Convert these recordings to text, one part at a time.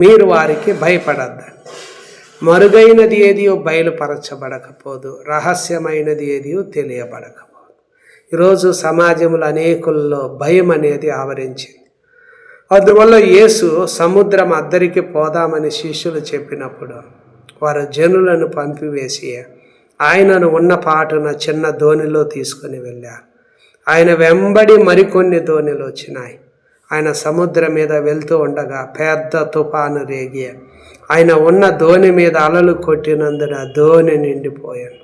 మీరు వారికి భయపడద్దండి. మరుగైనది ఏదియో బయలుపరచబడకపోదు, రహస్యమైనది ఏదియో తెలియబడకపోదు. ఈరోజు సమాజంలో అనేకుల్లో భయం అనేది ఆవరించింది. అందువల్ల యేసు సముద్రం అద్దరికి పోదామని శిష్యులు చెప్పినప్పుడు వారు జనులను పంపివేసి ఆయనను ఉన్న పాటున చిన్న దోణిలో తీసుకుని వెళ్ళారు. ఆయన వెంబడి మరికొన్ని దోణిలు వచ్చినాయి. ఆయన సముద్రం మీద వెళ్తూ ఉండగా పెద్ద తుఫాను రేగి ఆయన ఉన్న దోణి మీద అలలు కొట్టినందున దోణి నిండిపోయాను.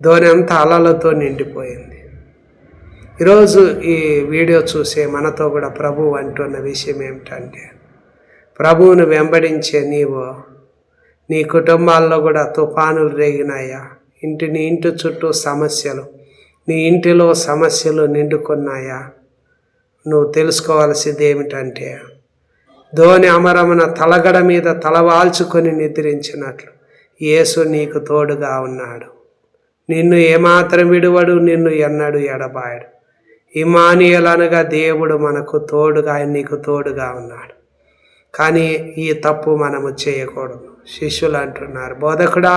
దోణి అంతా అలలతో నిండిపోయింది. ఈరోజు ఈ వీడియో చూసే మనతో కూడా ప్రభువు అంటున్న విషయం ఏమిటంటే, ప్రభువును వెంబడించే నీవు నీ కుటుంబాల్లో కూడా తుఫానులు రేగినాయా? నీ ఇంటి చుట్టూ సమస్యలు, నీ ఇంటిలో సమస్యలు నిండుకున్నాయా? నువ్వు తెలుసుకోవాల్సింది ఏమిటంటే, ధోని అమరమున తలగడ మీద తలవాల్చుకొని నిద్రించినట్లు యేసు నీకు తోడుగా ఉన్నాడు. నిన్ను ఏమాత్రం విడువడు, నిన్ను ఎన్నడూ ఎడబాయడు. ఇమ్మానుయేలు అనగా దేవుడు మనకు తోడుగా, ఆయన నీకు తోడుగా ఉన్నాడు. కానీ ఈ తప్పు మనము చేయకూడదు. శిష్యులు అంటున్నారు, బోధకుడా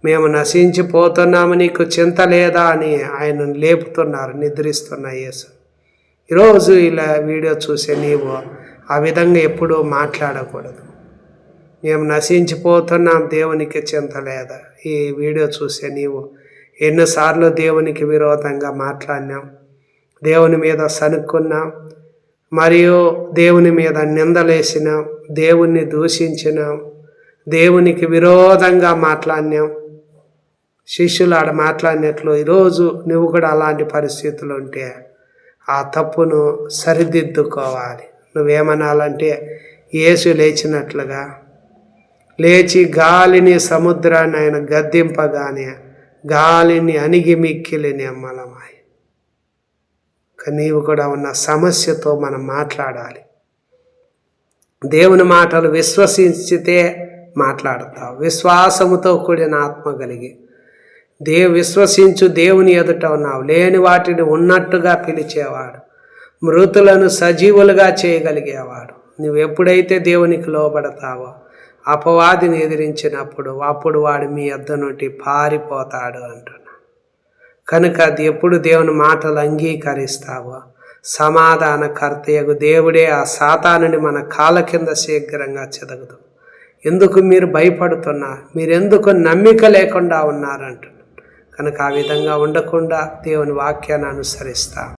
మేము నశించిపోతున్నాము, నీకు చింత లేదా అని ఆయన లేపుతున్నారు నిద్రిస్తున్న యేసు. ఈరోజు ఇలా వీడియో చూసే నీవు ఆ విధంగా ఎప్పుడూ మాట్లాడకూడదు. మేము నశించిపోతున్నాం, దేవునికి చింత లేదా. ఈ వీడియో చూసే నీవు ఎన్నిసార్లు దేవునికి విరోధంగా మాట్లాడినాం, దేవుని మీద సనుక్కున్నాం, మరియు దేవుని మీద నిందలేసినాం, దేవుణ్ణి దూషించినాం, దేవునికి విరోధంగా మాట్లాడినాం. శిష్యులు ఆడ మాట్లాడినట్లు ఈరోజు నువ్వు కూడా అలాంటి పరిస్థితులు ఉంటే ఆ తప్పును సరిదిద్దుకోవాలి. నువ్వేమనాలంటే, యేసు లేచినట్లుగా లేచి గాలిని సముద్రాన్ని ఆయన గద్దింపగానే గాలిని అణిగి మిక్కిలి నిమ్మలమాయి. నీవు కూడా ఉన్న సమస్యతో మనం మాట్లాడాలి. దేవుని మాటలు విశ్వసించితే మాట్లాడతావు. విశ్వాసముతో కూడిన ఆత్మ కలిగి విశ్వసించు దేవుని ఎదుట ఉన్నావు. లేని వాటిని ఉన్నట్టుగా పిలిచేవాడు, మృతులను సజీవులుగా చేయగలిగేవాడు. నువ్వు ఎప్పుడైతే దేవునికి లోబడతావో అపవాదిని ఎదిరించినప్పుడు అప్పుడు వాడు మీ యొద్ద నుండి పారిపోతాడు అంటున్నా. కనుక అది ఎప్పుడు దేవుని మాటలు అంగీకరిస్తావో సమాధానకర్తయగు దేవుడే ఆ సాతానుని మన కాళ్ళ కింద శీఘ్రంగా చెదగదు. ఎందుకు మీరు భయపడుతున్నారు? మీరెందుకు నమ్మిక లేకుండా ఉన్నారంటున్నారు. కనుక ఆ విధంగా ఉండకుండా దేవుని వాక్యాన్ని అనుసరిస్తాం.